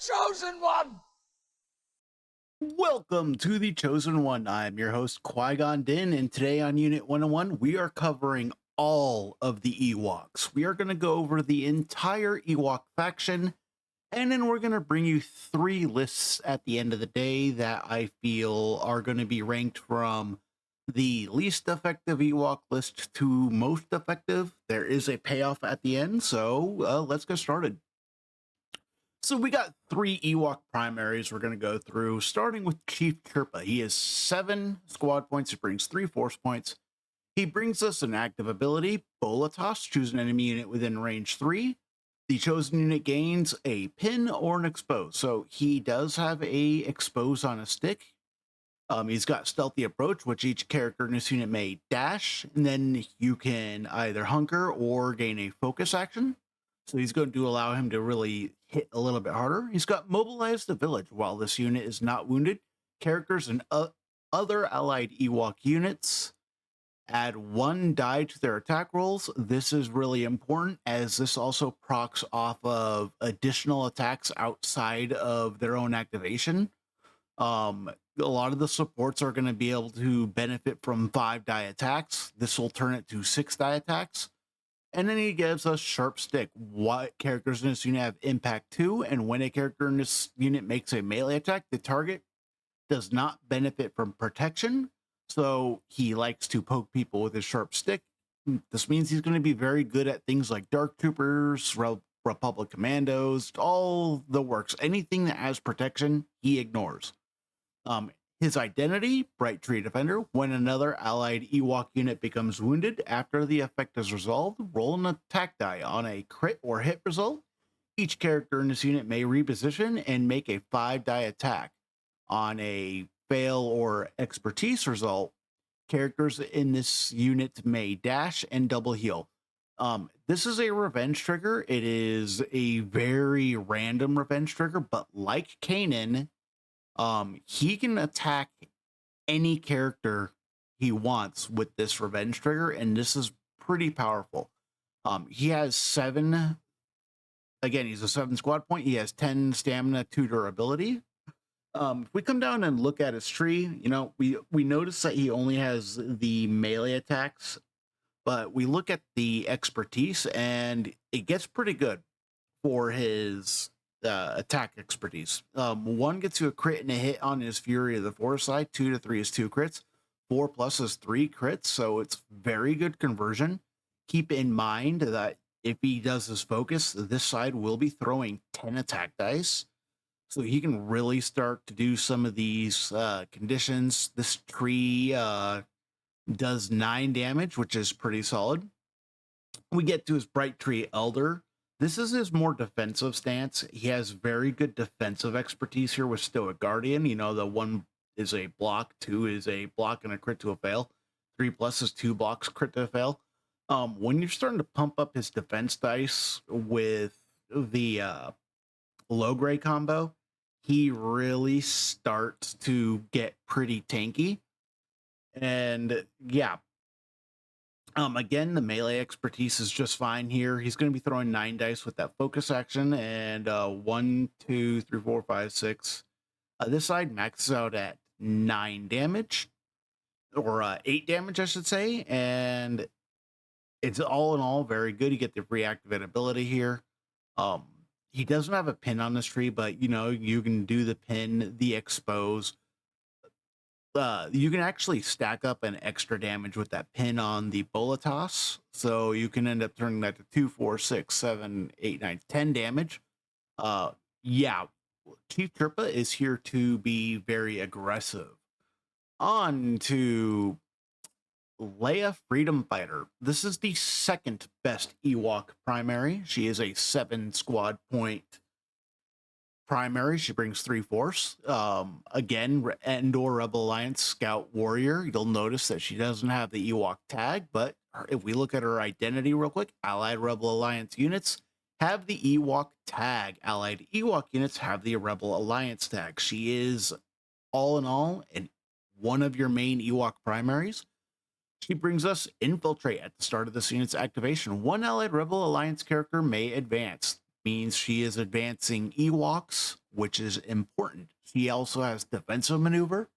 Chosen One! Welcome to the Chosen One. I'm your host, Qui-Gon Din, and today on Unit 101, we are covering all of the Ewoks. We are going to go over the entire Ewok faction, and then we're going to bring you 3 lists at the end of the day that I feel are going to be ranked from the least effective Ewok list to most effective. There is a payoff at the end, so let's get started. So we got 3 Ewok primaries we're going to go through, starting with Chief Chirpa. He has 7 squad points. He brings 3 force points. He brings us an active ability, Bola Toss. Choose an enemy unit within range 3. The chosen unit gains a pin or an expose. So he does have a expose on a stick. He's got Stealthy Approach, which each character in this unit may dash, and then you can either hunker or gain a focus action. So he's going to allow him to really hit a little bit harder. He's got Mobilize the Village. While this unit is not wounded, characters and other allied Ewok units add 1 die to their attack rolls. This is really important as this also procs off of additional attacks outside of their own activation. A lot of the supports are going to be able to benefit from 5 die attacks. This will turn it to 6 die attacks. And then he gives us Sharp Stick. What characters in this unit have impact 2, and when a character in this unit makes a melee attack, the target does not benefit from protection. So he likes to poke people with his Sharp Stick. This means he's going to be very good at things like Dark Troopers, Republic Commandos, all the works. Anything that has protection, he ignores. His identity, Bright Tree Defender. When another allied Ewok unit becomes wounded after the effect is resolved, roll an attack die on a crit or hit result. Each character in this unit may reposition and make a 5 die attack. On a fail or expertise result, characters in this unit may dash and double heal. This is a revenge trigger. It is a very random revenge trigger, but like Kanan, he can attack any character he wants with this revenge trigger, and this is pretty powerful. He has 7, again, he's a 7 squad point. He has 10 stamina, 2 durability. If we come down and look at his tree, you know, we notice that he only has the melee attacks, but we look at the expertise and it gets pretty good for his attack expertise. 1 gets you a crit and a hit on his Fury of the Forest side. 2 to 3 is 2 crits. 4 plus is 3 crits, so it's very good conversion. Keep in mind that if he does his focus, this side will be throwing 10 attack dice, so he can really start to do some of these conditions. This tree does 9 damage, which is pretty solid. We get to his Bright Tree Elder. This is his more defensive stance. He has very good defensive expertise here with Stoic Guardian. You know, the 1 is a block, 2 is a block and a crit to a fail. 3 plus is 2 blocks, crit to a fail. When you're starting to pump up his defense dice with the low gray combo, he really starts to get pretty tanky. And yeah, again, the melee expertise is just fine here. He's going to be throwing 9 dice with that focus action, and 1, 2, 3, 4, 5, 6. This side maxes out at 9 damage, or 8 damage, I should say, and it's all in all very good. You get the reactivate ability here. He doesn't have a pin on this tree, but you know, you can do the pin, the expose. You can actually stack up an extra damage with that pin on the Bola Toss. So you can end up turning that to 2, 4, 6, 7, 8, 9, 10 damage. Yeah, Chief Chirpa is here to be very aggressive. On to Leia Freedom Fighter. This is the 2nd best Ewok primary. She is a 7 squad point primary. She brings 3 force. Again, Endor Rebel Alliance Scout Warrior. You'll notice that she doesn't have the Ewok tag, but if we look at her identity real quick, Allied Rebel Alliance units have the Ewok tag. Allied Ewok units have the Rebel Alliance tag. She is, all in all, one of your main Ewok primaries. She brings us Infiltrate. At the start of this unit's activation, 1 Allied Rebel Alliance character may advance. Means she is advancing Ewoks which is important. She also has defensive maneuver,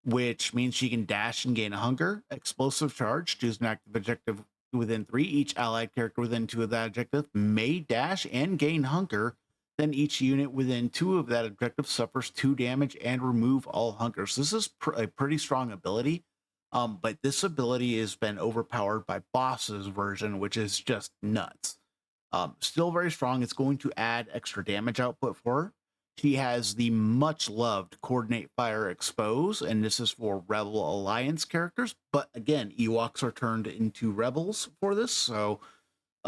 which means she can dash and gain a hunger. Explosive charge, choose an active objective within 3. Each allied character within 2 of that objective may dash and gain hunger. Then each unit within 2 of that objective suffers 2 damage and remove all hunger. So this is a pretty strong ability. But this ability has been overpowered by Boss's version, which is just nuts. Still very strong. It's going to add extra damage output for her. She has the much loved Coordinate Fire Expose, and this is for Rebel Alliance characters. But again, Ewoks are turned into Rebels for this. So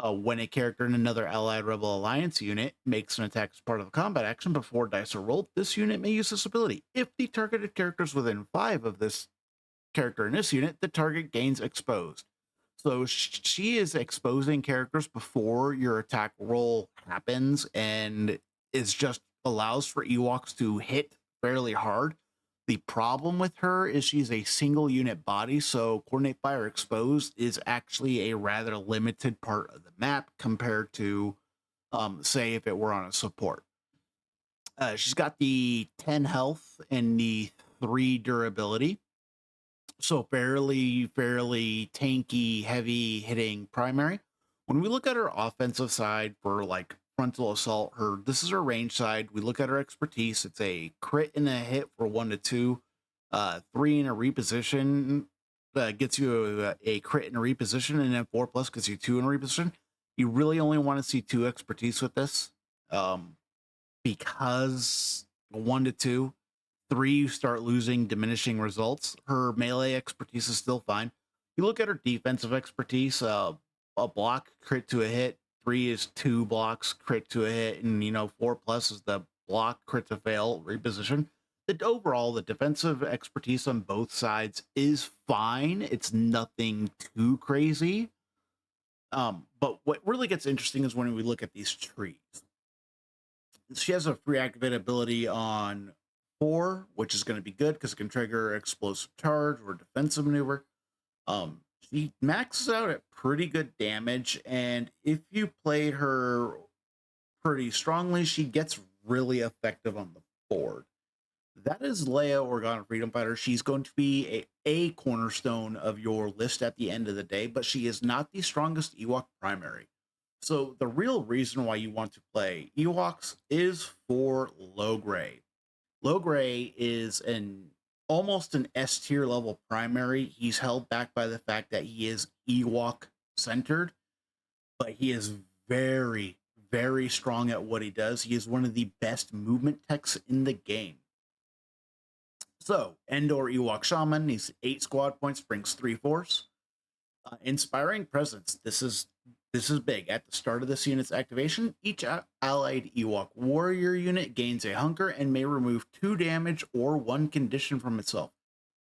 when a character in another Allied Rebel Alliance unit makes an attack as part of a combat action before dice are rolled, this unit may use this ability. If the targeted character is within 5 of this character in this unit, the target gains exposed. So she is exposing characters before your attack roll happens, and it's just allows for Ewoks to hit fairly hard. The problem with her is she's a single unit body, so Coordinate Fire Exposed is actually a rather limited part of the map compared to, say, if it were on a support. She's got the 10 health and the 3 durability. So fairly tanky, heavy hitting primary. When we look at her offensive side for like frontal assault, this is her range side. We look at her expertise. It's a crit and a hit for 1 to 2, 3 in a reposition gets you a crit and a reposition, and then 4+ gets you 2 in a reposition. You really only want to see 2 expertise with this, because 1 to 2. 3, you start losing diminishing results. Her melee expertise is still fine. You look at her defensive expertise, a block crit to a hit. 3 is 2 blocks crit to a hit, and 4+ is the block crit to fail reposition. Overall, the defensive expertise on both sides is fine. It's nothing too crazy. But what really gets interesting is when we look at these trees. She has a free activate ability on 4, which is going to be good because it can trigger explosive charge or defensive maneuver. She maxes out at pretty good damage, and if you play her pretty strongly, she gets really effective on the board. That is Leia Organa Freedom Fighter. She's going to be a cornerstone of your list at the end of the day, but she is not the strongest Ewok primary. So the real reason why you want to play Ewoks is for Logray. Logray is almost an S tier level primary. He's held back by the fact that he is Ewok centered, but he is very, very strong at what he does. He is one of the best movement techs in the game. So, Endor Ewok Shaman, he's 8 squad points, brings 3 force. Inspiring Presence, this is big. At the start of this unit's activation, each allied Ewok warrior unit gains a hunger and may remove 2 damage or 1 condition from itself.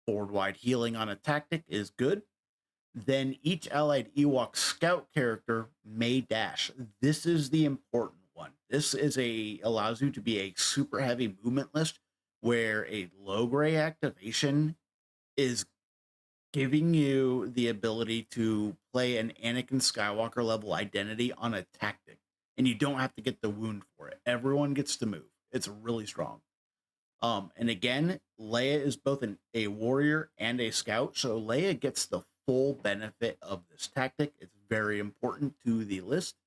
Forward-wide healing on a tactic is good. Then each allied Ewok scout character may dash. This is the important one. This allows you to be a super heavy movement list where a Logray activation is giving you the ability to play an Anakin Skywalker level identity on a tactic, and you don't have to get the wound for it. Everyone gets to move. It's really strong. And again, Leia is both a warrior and a scout, so Leia gets the full benefit of this tactic. It's very important to the list.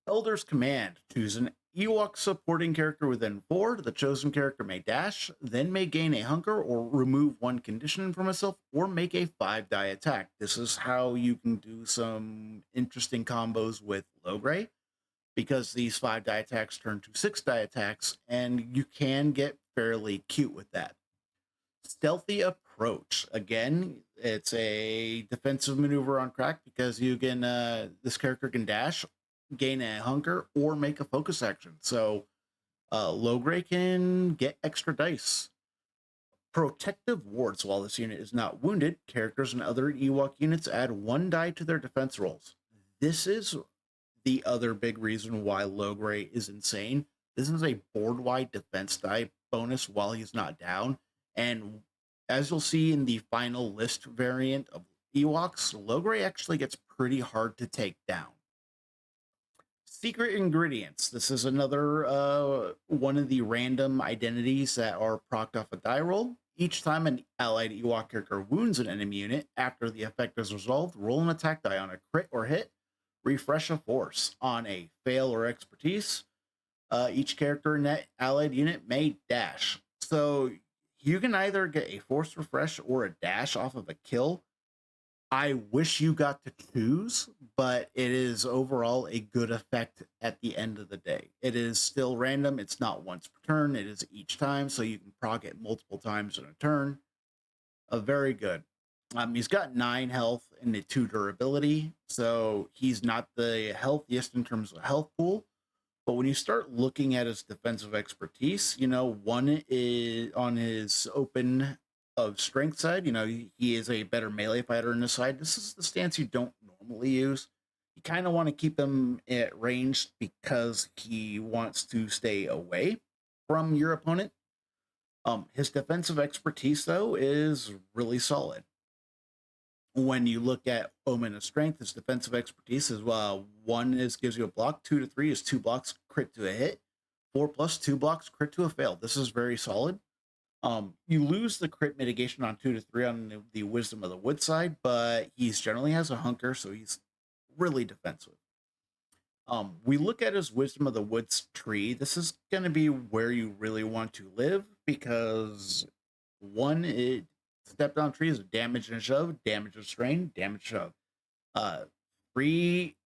Elder's Command, choose an Ewok supporting character within 4. The chosen character may dash, then may gain a hunger or remove 1 condition from itself, or make a 5-die attack. This is how you can do some interesting combos with Logray, because these 5-die attacks turn to 6-die attacks, and you can get fairly cute with that. Stealthy Approach. Again, it's a defensive maneuver on crack because you can this character can dash, gain a hunger, or make a focus action. So Logray can get extra dice. Protective Wards. While this unit is not wounded, characters and other Ewok units add 1 die to their defense rolls. This is the other big reason why Logray is insane. This is a board-wide defense die bonus while he's not down. And as you'll see in the final list variant of Ewoks, Logray actually gets pretty hard to take down. Secret ingredients. This is another one of the random identities that are procced off a die roll. Each time an allied Ewok character wounds an enemy unit after the effect is resolved, roll an attack die on a crit or hit. Refresh a force. On a fail or expertise, each character in that allied unit may dash. So you can either get a force refresh or a dash off of a kill. I wish you got to choose, but it is overall a good effect at the end of the day. It is still random. It's not once per turn. It is each time, so you can proc it multiple times in a turn. Very good. He's got 9 health and a 2 durability, so he's not the healthiest in terms of health pool. But when you start looking at his defensive expertise, 1 is on his open of strength side. He is a better melee fighter in this side. This is the stance you don't normally use. You kind of want to keep him at range because he wants to stay away from your opponent. His defensive expertise, though, is really solid. When you look at Omen of Strength, his defensive expertise is 1 gives you a block, 2 to 3 is 2 blocks, crit to a hit, 4+ 2 blocks, crit to a fail. This is very solid. You lose the crit mitigation on 2 to 3 on the Wisdom of the Wood side, but he's generally has a hunker, so he's really defensive. We look at his Wisdom of the Woods tree. This is going to be where you really want to live because 1, step down tree is a damage and a shove, damage and strain, damage shove. 3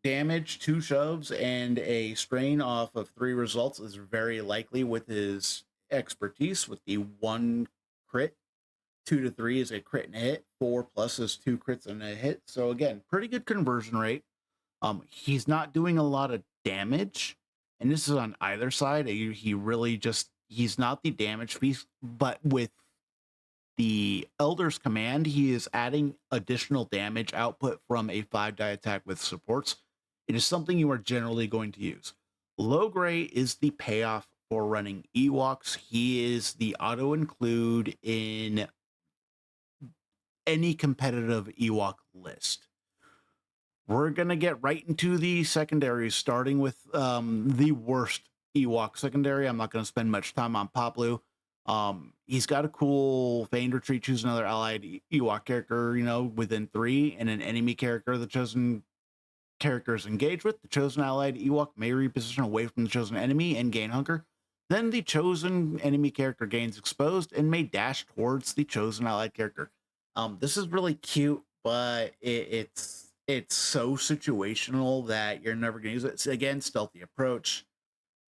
damage, 2 shoves, and a strain off of 3 results is very likely with his expertise. With the 1 crit, 2 to 3 is a crit and a hit, 4+ is 2 crits and a hit. So again, pretty good conversion rate. He's not doing a lot of damage, and this is on either side. He really he's not the damage piece, but with the Elder's Command, he is adding additional damage output from a 5-die attack with supports. It is something you are generally going to use. Low Gray is the payoff for running Ewoks. He is the auto-include in any competitive Ewok list. We're going to get right into the secondaries, starting with the worst Ewok secondary. I'm not going to spend much time on Poplu. He's got a cool feigned retreat, choose another allied Ewok character, within 3, and an enemy character the chosen character is engaged with. The chosen allied Ewok may reposition away from the chosen enemy and gain hunker. Then the chosen enemy character gains exposed and may dash towards the chosen allied character. This is really cute, but it's so situational that you're never going to use it. It's, again, stealthy approach.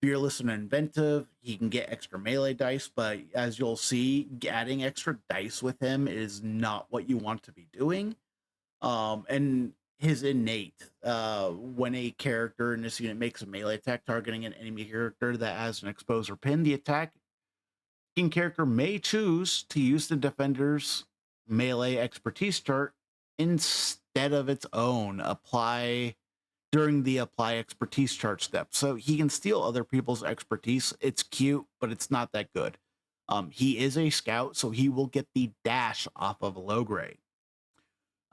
Fearless and inventive. He can get extra melee dice, but as you'll see, adding extra dice with him is not what you want to be doing. And his innate, when a character in this unit makes a melee attack targeting an enemy character that has an expose or pin, the attacking character may choose to use the defender's melee expertise chart instead of its own. During the apply expertise chart step. So he can steal other people's expertise. It's cute, but it's not that good. He is a scout, so he will get the dash off of a low grade.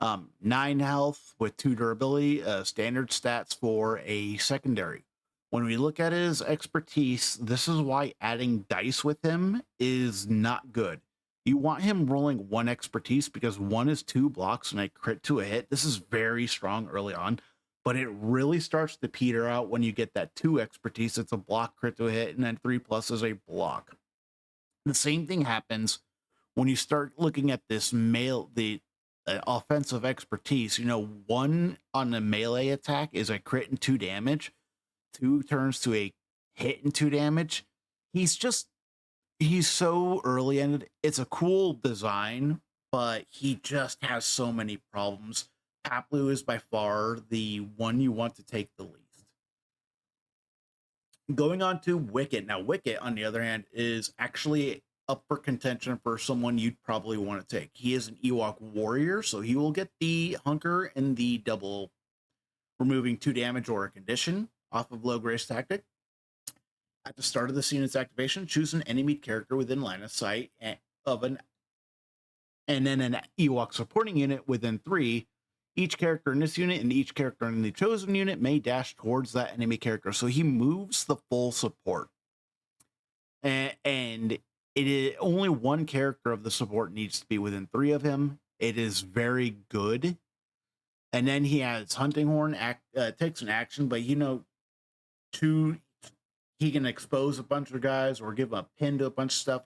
9 health with 2 durability, standard stats for a secondary. When we look at his expertise, this is why adding dice with him is not good. You want him rolling 1 expertise because 1 is 2 blocks and a crit to a hit. This is very strong early on, but it really starts to peter out when you get that 2 expertise. It's a block crit to a hit, and then 3+ is a block. The same thing happens when you start looking at this the offensive expertise. 1 on a melee attack is a crit and 2 damage. 2 turns to a hit and 2 damage. He's so early-ended. It's a cool design, but he just has so many problems. Poplu is by far the one you want to take the least. Going on to Wicket. Now, Wicket, on the other hand, is actually up for contention for someone you'd probably want to take. He is an Ewok warrior, so he will get the hunker and the double removing 2 damage or a condition off of low grace tactic. At the start of the unit's activation, choose an enemy character within line of sight and then an Ewok supporting unit within 3. Each character in this unit and each character in the chosen unit may dash towards that enemy character. So he moves the full support. And it is only one character of the support needs to be within 3 of him. It is very good. And then he has Hunting Horn, takes an action, but he can expose a bunch of guys or give a pin to a bunch of stuff.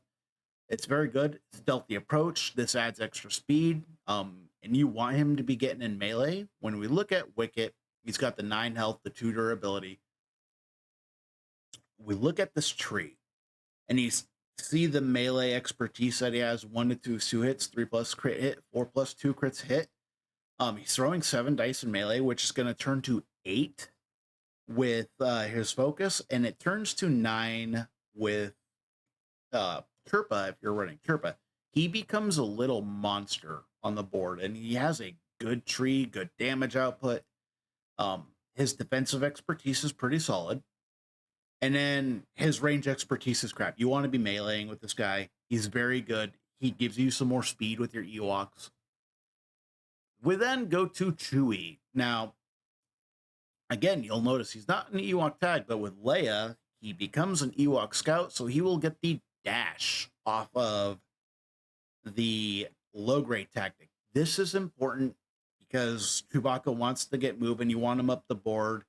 It's very good. Stealthy approach. This adds extra speed. And you want him to be getting in melee. When we look at Wicket, he's got the 9 health, the 2 durability. We look at this tree, and see the melee expertise that he has: 1 to 2 hits, 3+ crit hit, 4+ 2 crits hit. He's throwing 7 dice in melee, which is going to turn to 8 with his focus, and it turns to 9 with Chirpa. If you're running Chirpa, he becomes a little monster on the board, and he has a good tree, good damage output. His defensive expertise is pretty solid, and then his range expertise is crap. You want to be meleeing with this guy. He's very good. He gives you some more speed with your Ewoks. We then go to Chewie. Now, again, you'll notice he's not an Ewok tag, but with Leia, he becomes an Ewok scout, so he will get the dash off of the low grade tactic. This is important because Chewbacca wants to get moving. You want him up the board.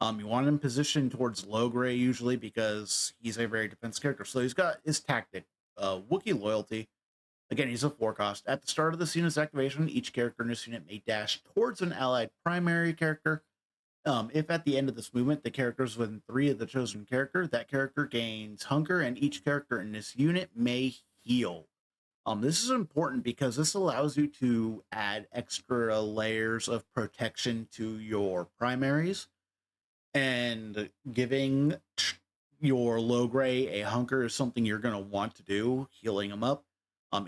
You want him positioned towards low gray usually because he's a very defensive character. So he's got his tactic, Wookiee loyalty. Again, he's a 4-cost. At the start of this unit's activation, each character in this unit may dash towards an allied primary character. If at the end of this movement, the character is within 3 of the chosen character, that character gains hunger, and each character in this unit may heal. This is important because this allows you to add extra layers of protection to your primaries, and giving your low gray a hunger is something you're going to want to do, healing them up.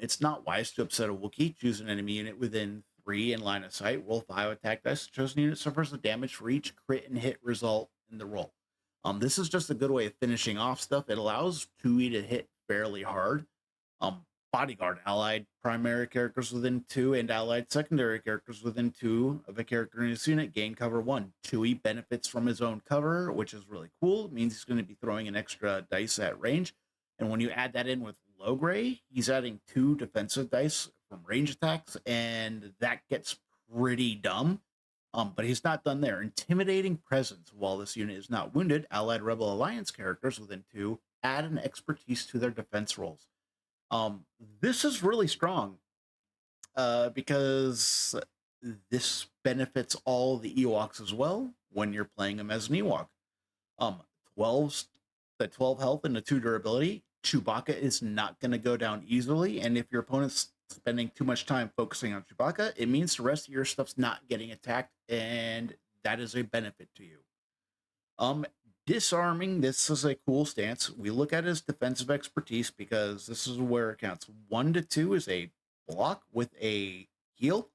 It's not wise to upset a Wookiee. Choose an enemy unit within 3 in line of sight. Roll 5 attack dice. The chosen unit suffers the damage for each crit and hit result in the roll. This is just a good way of finishing off stuff. It allows Chewie to hit fairly hard. Bodyguard, allied primary characters within 2 and allied secondary characters within 2 of a character in his unit gain cover 1. Chewie benefits from his own cover, which is really cool. It means he's going to be throwing an extra dice at range. And when you add that in with low gray, he's adding 2 defensive dice from range attacks, and that gets pretty dumb. But he's not done there. Intimidating presence. While this unit is not wounded, allied Rebel Alliance characters within 2 add an expertise to their defense rolls. This is really strong because this benefits all the Ewoks as well when you're playing them as an Ewok. 12 health and the 2 durability. Chewbacca is not going to go down easily, and if your opponent's spending too much time focusing on Chewbacca, it means the rest of your stuff's not getting attacked, and that is a benefit to you. Disarming, this is a cool stance. We look at his defensive expertise because this is where it counts. 1 to 2 is a block with a heal.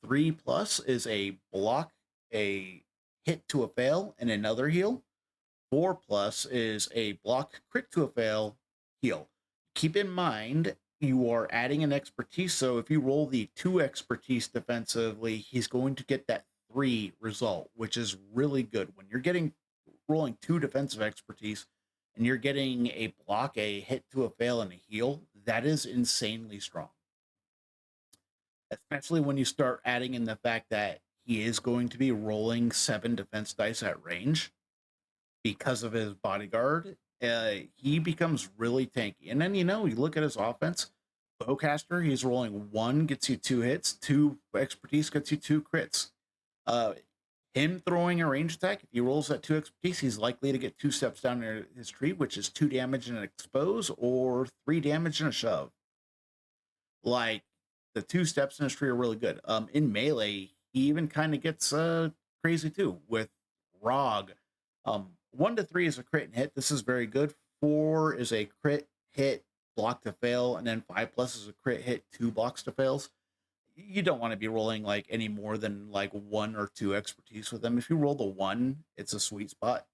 3+ is a block, a hit to a fail, and another heal. 4+ is a block, crit to a fail, heal. Keep in mind, you are adding an expertise, so if you roll the 2 expertise defensively, he's going to get that 3 result, which is really good. When you're rolling 2 defensive expertise and you're getting a block, a hit to a fail, and a heal, that is insanely strong. Especially when you start adding in the fact that he is going to be rolling 7 defense dice at range because of his bodyguard. He becomes really tanky. And then, you look at his offense. Bowcaster, he's rolling 1, gets you 2 hits. 2 expertise gets you 2 crits. Him throwing a range attack, if he rolls that 2 expertise, he's likely to get 2 steps down his tree, which is 2 damage and an expose, or 3 damage and a shove. Like, the 2 steps in his tree are really good. In melee, he even kind of gets crazy too with Rog. 1 to 3 is a crit and hit. This is very good. 4 is a crit hit, block to fail, and then 5+ is a crit hit, 2 blocks to fails. You don't want to be rolling like any more than like 1 or 2 expertise with them. If you roll the 1, it's a sweet spot.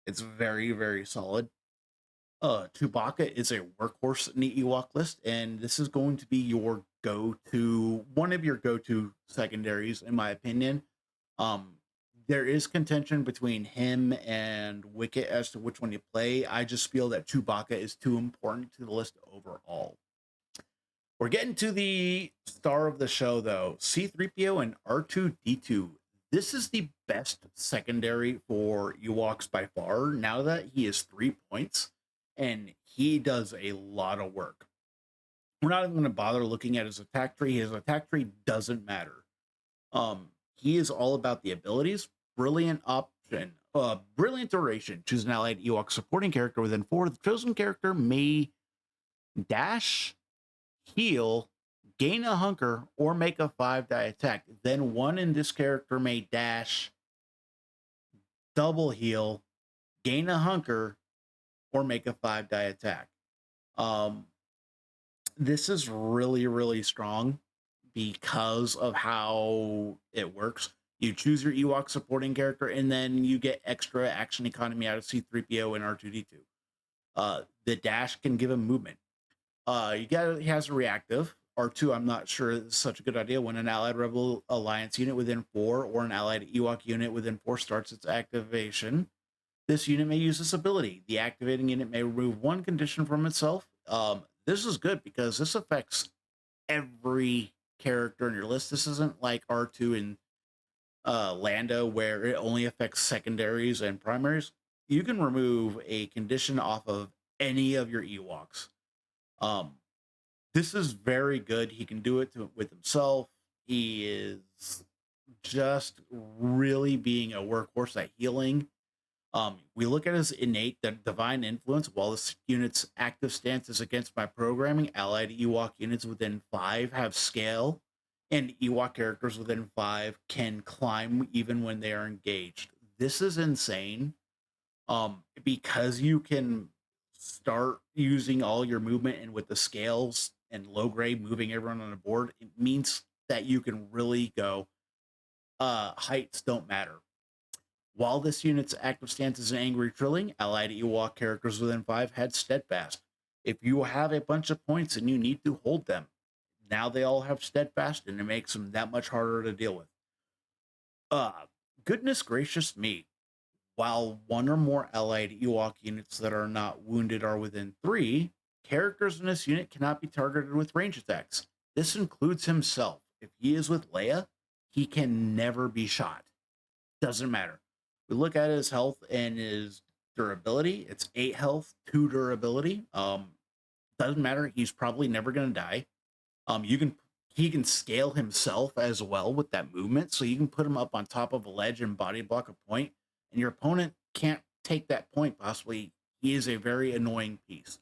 It's very, very solid. Chewbacca is a workhorse in the Ewok list, and this is going to be your one of your go-to secondaries, in my opinion. Um, there is contention between him and Wicket as to which one you play. I just feel that Chewbacca is too important to the list overall. We're getting to the star of the show, though. C-3PO and R2-D2. This is the best secondary for Ewoks by far, now that he is 3 points, and he does a lot of work. We're not even going to bother looking at his attack tree. His attack tree doesn't matter. He is all about the abilities. Brilliant option. Brilliant duration. Choose an allied Ewok supporting character within 4. The chosen character may dash, heal, gain a hunker, or make a 5-die attack. Then one in this character may dash, double heal, gain a hunker, or make a 5-die attack. This is really, really strong because of how it works. You choose your Ewok supporting character, and then you get extra action economy out of C-3PO and R2-D2. The dash can give him movement. He has a reactive. R2, I'm not sure it's such a good idea. When an allied Rebel Alliance unit within 4 or an allied Ewok unit within 4 starts its activation, this unit may use this ability. The activating unit may remove 1 condition from itself. This is good because this affects every character in your list. This isn't like R2 and Lando, where it only affects secondaries and primaries. You can remove a condition off of any of your Ewoks. This is very good. He can do it with himself. He is just really being a workhorse at healing. We look at his innate, the divine influence. While this unit's active stance is against my programming, allied Ewok units within 5 have scale, and Ewok characters within 5 can climb even when they are engaged. This is insane. Because you can start using all your movement, and with the scales and low grade moving everyone on the board, it means that you can really go, heights don't matter. While this unit's active stance is an angry trilling, allied Ewok characters within 5 had steadfast. If you have a bunch of points and you need to hold them, now they all have steadfast, and it makes them that much harder to deal with. Goodness gracious me. While 1 or more allied Ewok units that are not wounded are within 3, characters in this unit cannot be targeted with range attacks. This includes himself. If he is with Leia, he can never be shot. Doesn't matter. We look at his health and his durability. It's 8 health, 2 durability. Doesn't matter. He's probably never going to die. He can scale himself as well with that movement, so you can put him up on top of a ledge and body block a point, and your opponent can't take that point possibly. He is a very annoying piece.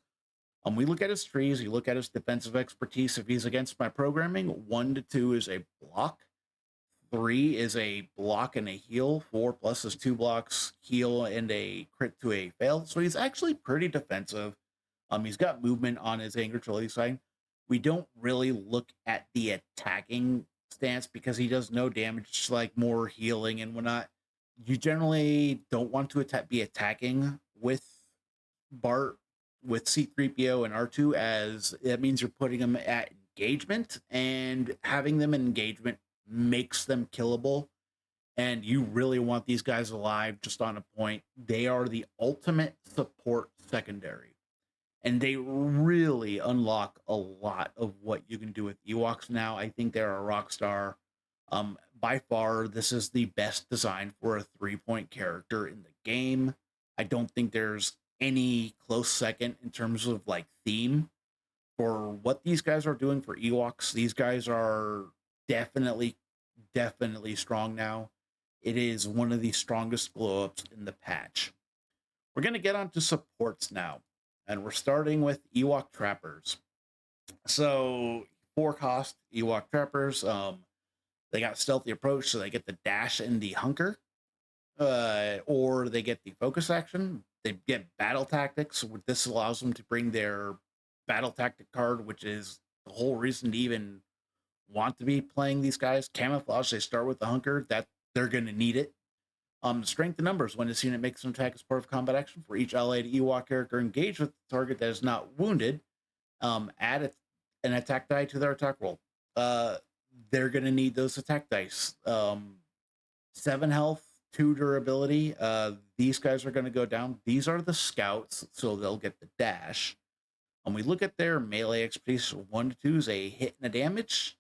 We look at his trees. You look at his defensive expertise. If he's against my programming, 1 to 2 is a block. 3 is a block and a heal. 4 plus is 2 blocks, heal, and a crit to a fail. So he's actually pretty defensive. He's got movement on his anger trilogy side. We don't really look at the attacking stance because he does no damage, like more healing and whatnot. You generally don't want to be attacking with Bart, with C-3PO and R2, as that means you're putting them at engagement, and having them in engagement makes them killable, and you really want these guys alive just on a point. They are the ultimate support secondary, and they really unlock a lot of what you can do with Ewoks now. I think they're a rock star. By far, this is the best design for a 3-point character in the game. I don't think there's any close second in terms of like theme for what these guys are doing for Ewoks. These guys are definitely strong now. It is one of the strongest glow ups in the patch. We're going to get on to supports now, and we're starting with Ewok Trappers. So 4 cost Ewok Trappers. They got stealthy approach, so they get the dash and the hunker, or they get the focus action. They get battle tactics. This allows them to bring their battle tactic card, which is the whole reason to even want to be playing these guys. Camouflage, they start with the hunker, that they're going to need it. Strength in numbers. When this unit makes an attack as part of combat action for each allied Ewok character engaged with the target that is not wounded, add an attack die to their attack roll. uh, they're going to need those attack dice. 7 health, 2 durability. These guys are going to go down. These are the scouts, so they'll get the dash. When we look at their melee expertise, 1 to 2 is a hit and a damage.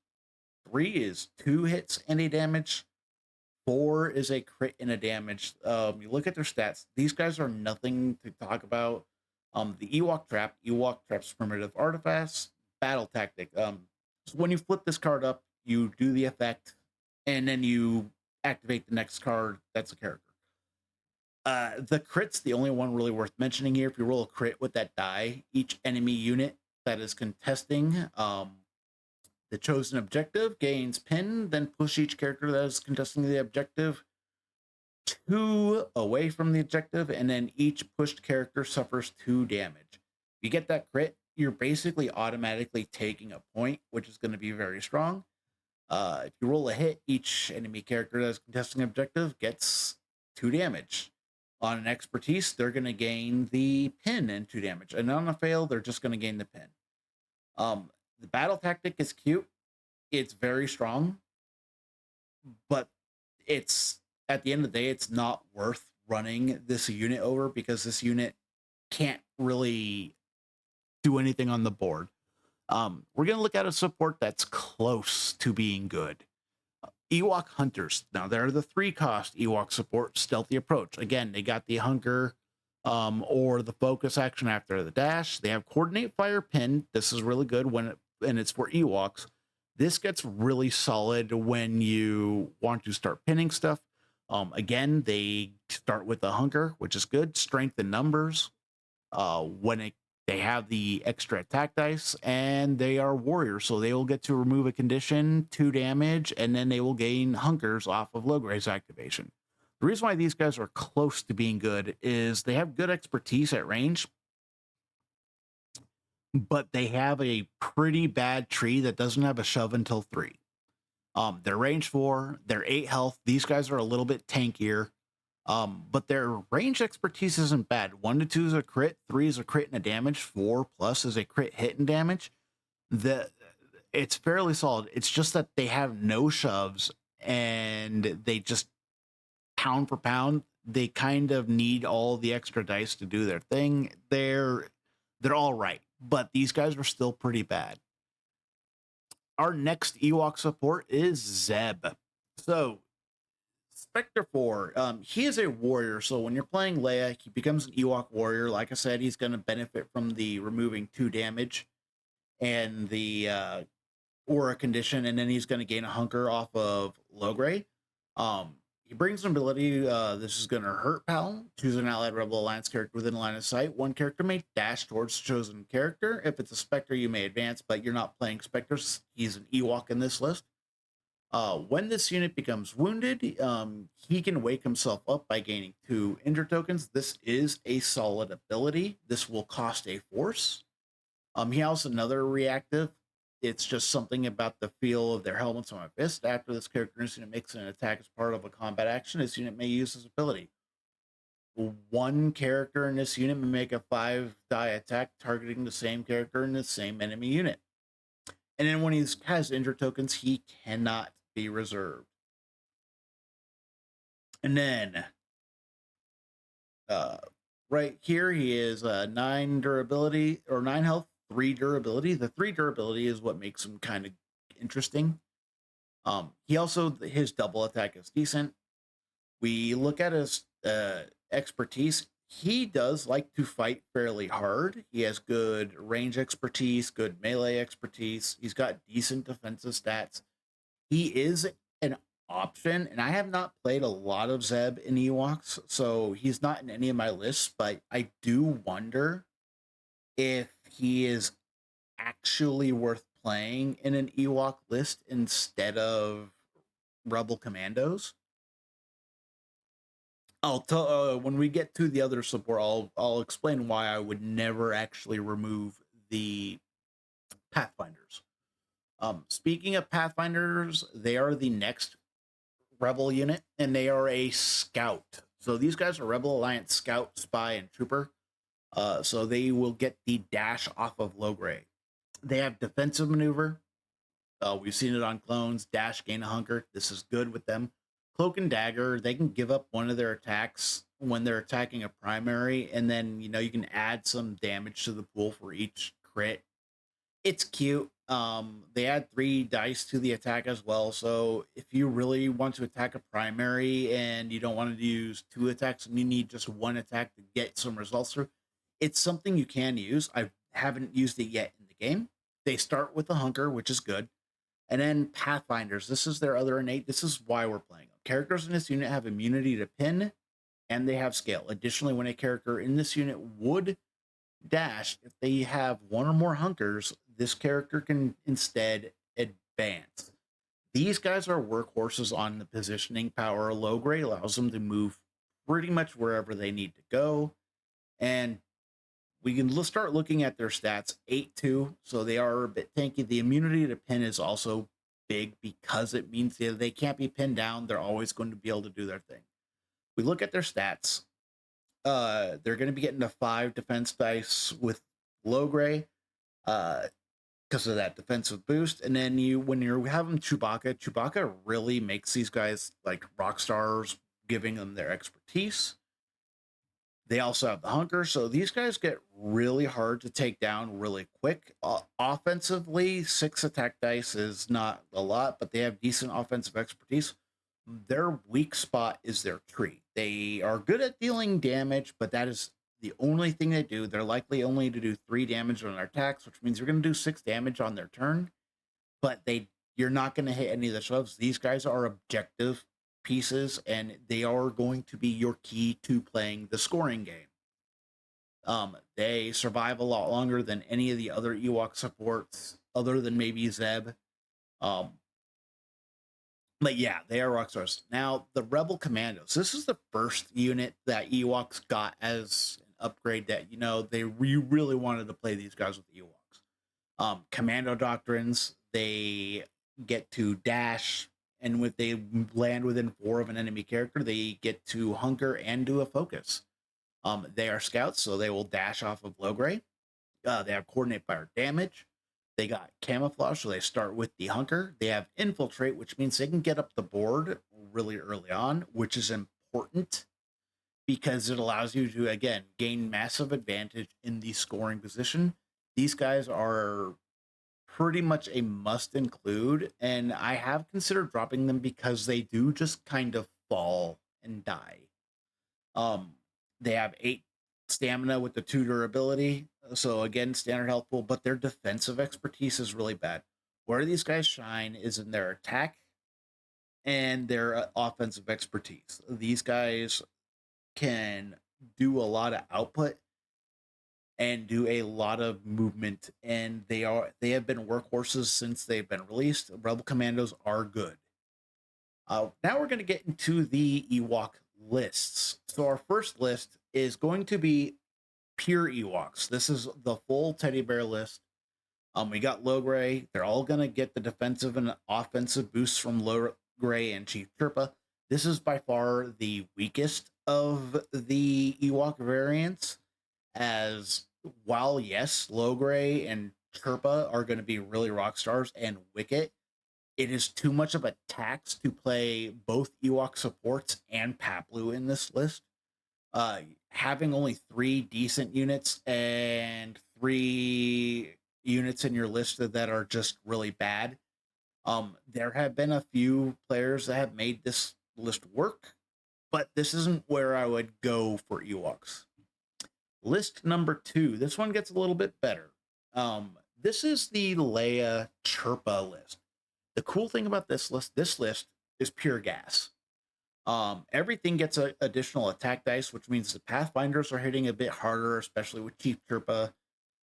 3 is 2 hits and a damage. 4 is a crit and a damage. You look at their stats. These guys are nothing to talk about. The Ewok Trap's primitive artifacts, battle tactic. So when you flip this card up, you do the effect, and then you activate the next card. That's a character. The crit's the only one really worth mentioning here. If you roll a crit with that die, each enemy unit that is contesting the chosen objective gains pin, then push each character that is contesting the objective 2 away from the objective, and then each pushed character suffers 2 damage. If you get that crit, you're basically automatically taking a point, which is going to be very strong. If you roll a hit, each enemy character that is contesting an objective gets 2 damage. On an expertise, they're going to gain the pin and 2 damage. And on a fail, they're just going to gain the pin. The battle tactic is cute. It's very strong. But it's, at the end of the day, it's not worth running this unit over because this unit can't really do anything on the board. We're going to look at a support that's close to being good. Ewok Hunters. Now, they're the 3-cost Ewok support, Stealthy Approach. Again, they got the Hunker or the Focus action after the dash. They have Coordinate Fire Pin. This is really good and it's for Ewoks. This gets really solid when you want to start pinning stuff. Again, they start with the Hunker, which is good. Strength in numbers. They have the extra attack dice, and they are warriors, so they will get to remove a condition, 2 damage, and then they will gain Hunkers off of Logre's activation. The reason why these guys are close to being good is they have good expertise at range, but they have a pretty bad tree that doesn't have a shove until 3. They're range 4, they're 8 health. These guys are a little bit tankier. But their range expertise isn't bad. 1 to 2 is a crit, 3 is a crit and a damage, 4 plus is a crit hit and damage. It's fairly solid. It's just that they have no shoves and they just pound for pound. They kind of need all the extra dice to do their thing. They're all right, but these guys are still pretty bad. Our next Ewok support is Zeb. So Spectre 4, he is a warrior, so when you're playing Leia, he becomes an Ewok warrior. Like I said, he's going to benefit from the removing 2 damage and the aura condition, and then he's going to gain a Hunker off of Logre. He brings an ability, this is going to hurt Pal. Choose an allied Rebel Alliance character within line of sight. One character may dash towards the chosen character. If it's a Spectre, you may advance, but you're not playing Spectres. He's an Ewok in this list. When this unit becomes wounded, he can wake himself up by gaining 2 injure tokens. This is a solid ability. This will cost a force. He has another reactive. It's just something about the feel of their helmets on my fist. After this character unit makes an attack as part of a combat action, this unit may use this ability. 1 character in this unit may make a 5-die attack targeting the same character in the same enemy unit. And then when he has injure tokens, he cannot be reserved. And then right here, he is 9 durability or 9 health, 3 durability. The 3 durability is what makes him kind of interesting. He also, his double attack is decent. We look at his expertise. He does like to fight fairly hard. He has good range expertise, good melee expertise. He's got decent defensive stats. He is an option, and I have not played a lot of Zeb in Ewoks, so he's not in any of my lists, but I do wonder if he is actually worth playing in an Ewok list instead of Rebel Commandos. I'll tell when we get to the other support, I'll explain why I would never actually remove the Pathfinders. Speaking of Pathfinders, they are the next Rebel unit, and they are a scout. So these guys are Rebel Alliance scout, spy, and trooper. So they will get the dash off of Logre. They have defensive maneuver. We've seen it on clones. Dash, gain a hunger. This is good with them. Cloak and dagger, they can give up one of their attacks when they're attacking a primary, and then you can add some damage to the pool for each crit. It's cute. They add 3 dice to the attack as well. So if you really want to attack a primary and you don't want to use 2 attacks and you need just 1 attack to get some results through, it's something you can use. I haven't used it yet in the game. They start with a hunker, which is good. And then Pathfinders. This is their other innate. This is why we're playing them. Characters in this unit have immunity to pin, and they have scale. Additionally, when a character in this unit would dash, if they have 1 or more hunkers, this character can instead advance. These guys are workhorses on the positioning power. Low grade allows them to move pretty much wherever they need to go. And we can start looking at their stats. 8-2, so they are a bit tanky. The immunity to pin is also big because it means they can't be pinned down. They're always going to be able to do their thing. We look at their stats. They're going to be getting a 5 defense dice with low gray because of that defensive boost. And then when you're having Chewbacca really makes these guys like rock stars, giving them their expertise. They also have the hunker, so these guys get really hard to take down really quick. Offensively, 6 attack dice is not a lot, but they have decent offensive expertise. Their weak spot is their tree. They are good at dealing damage, but that is the only thing they do. They're likely only to do 3 damage on their attacks, which means you're going to do 6 damage on their turn, but you're not going to hit any of the shoves. These guys are objective pieces, and they are going to be your key to playing the scoring game. They survive a lot longer than any of the other Ewok supports, other than maybe Zeb. But yeah, they are rockstars. Now, the Rebel Commandos. This is the first unit that Ewoks got as an upgrade that, they really wanted to play these guys with the Ewoks. Commando doctrines, they get to dash, and if they land within 4 of an enemy character, they get to hunker and do a focus. They are scouts, so they will dash off of low gray. They have coordinate fire damage. They got camouflage, so they start with the hunker. They have infiltrate, which means they can get up the board really early on, which is important because it allows you to, again, gain massive advantage in the scoring position. These guys are pretty much a must include, and I have considered dropping them because they do just kind of fall and die. They have 8 stamina with the 2 durability, so again, standard health pool, but their defensive expertise is really bad. Where these guys shine is in their attack and their offensive expertise. These guys can do a lot of output and do a lot of movement, and they have been workhorses since they've been released. Rebel Commandos are good. Now we're going to get into the Ewok lists. So our first list is going to be pure Ewoks. This is the full teddy bear list. We got low gray. They're all going to get the defensive and offensive boosts from low gray and Chief Chirpa. This is by far the weakest of the Ewok variants, as while, yes, low gray and Chirpa are going to be really rock stars and Wicket, it is too much of a tax to play both Ewok supports and Paplu in this list. Having only 3 decent units and 3 units in your list that are just really bad. There have been a few players that have made this list work, but this isn't where I would go for Ewoks. List number 2. This one gets a little bit better. This is the Leia Chirpa list. The cool thing about this list is pure gas. Everything gets an additional attack dice, which means the Pathfinders are hitting a bit harder, especially with Chief Chirpa,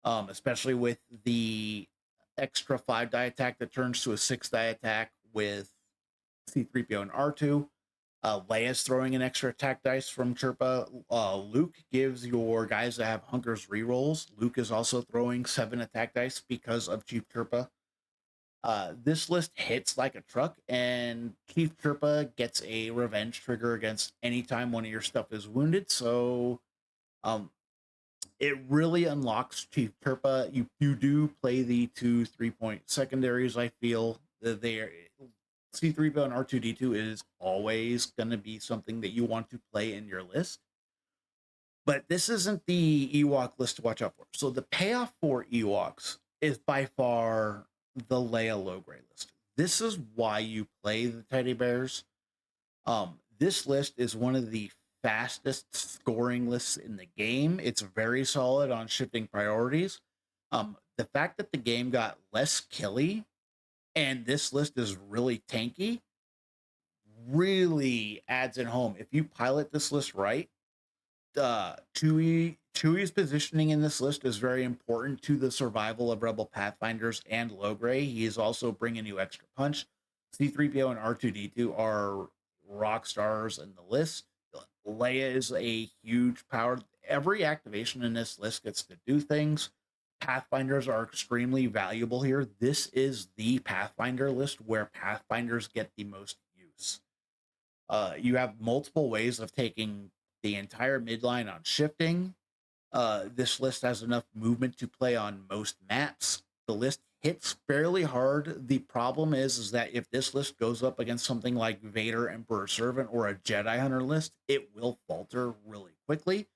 especially with the extra 5-die attack that turns to a 6-die attack with C-3PO and R2. Leia's throwing an extra attack dice from Chirpa. Luke gives your guys that have hunkers rerolls. Luke is also throwing 7 attack dice because of Chief Chirpa. This list hits like a truck, and Chief Chirpa gets a revenge trigger against any time one of your stuff is wounded. So It really unlocks Chief Turpa. You do play the 2 3-point secondaries. I feel that they are C3PO and R2D2 is always going to be something that you want to play in your list. But this isn't the Ewok list to watch out for. So the payoff for Ewoks is by far the Leia Logray list. This is why you play the teddy bears. This list is one of the fastest scoring lists in the game. It's very solid on shifting priorities. The fact that the game got less killy and this list is really tanky really adds it home. If you pilot this list right, Chewie's positioning in this list is very important to the survival of Rebel Pathfinders and Logray. He is also bringing you extra punch. C3PO and R2D2 are rock stars in the list. Leia is a huge power. Every activation in this list gets to do things. Pathfinders are extremely valuable here. This is the Pathfinder list where Pathfinders get the most use. You have multiple ways of taking the entire midline on shifting. This list has enough movement to play on most maps. The list hits fairly hard. The problem is that if this list goes up against something like Vader, Emperor Servant, or a Jedi Hunter list, it will falter really quickly.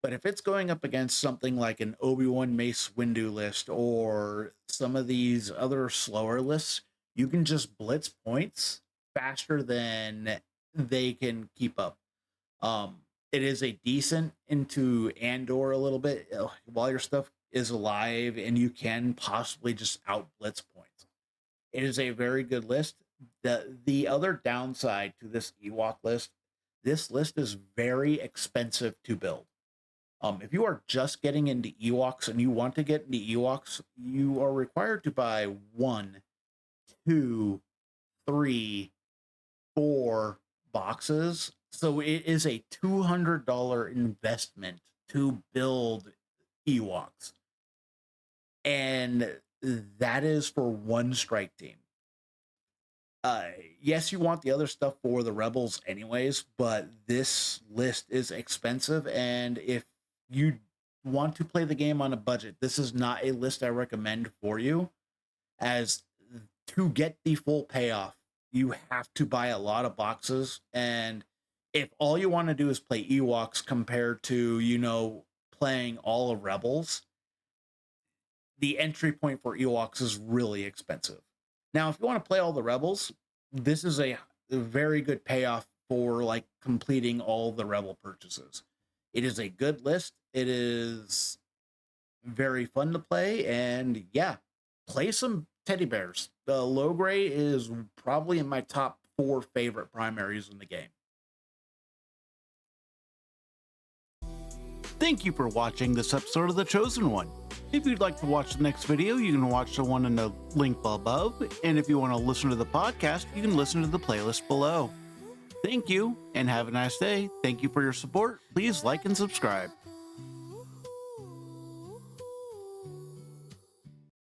But if it's going up against something like an Obi-Wan Mace Windu list or some of these other slower lists, you can just blitz points faster than they can keep up. It is a decent into Andor a little bit while your stuff is alive, and you can possibly just out blitz points. It is a very good list. The other downside to this Ewok list, this list is very expensive to build. If you are just getting into Ewoks and you want to get into Ewoks, you are required to buy 1, 2, 3, 4 boxes. So it is a $200 investment to build Ewoks. And that is for one strike team. Yes, you want the other stuff for the Rebels anyways, but this list is expensive. And if you want to play the game on a budget, this is not a list I recommend for you, as to get the full payoff, you have to buy a lot of boxes. And if all you want to do is play Ewoks compared to, playing all of Rebels, the entry point for Ewoks is really expensive. Now, if you want to play all the Rebels, this is a very good payoff for like completing all the Rebel purchases. It is a good list. It is very fun to play, and yeah, play some teddy bears. The Logray is probably in my top 4 favorite primaries in the game. Thank you for watching this episode of The Chosen One. If you'd like to watch the next video, you can watch the one in the link above. And if you want to listen to the podcast, you can listen to the playlist below. Thank you and have a nice day. Thank you for your support. Please like and subscribe.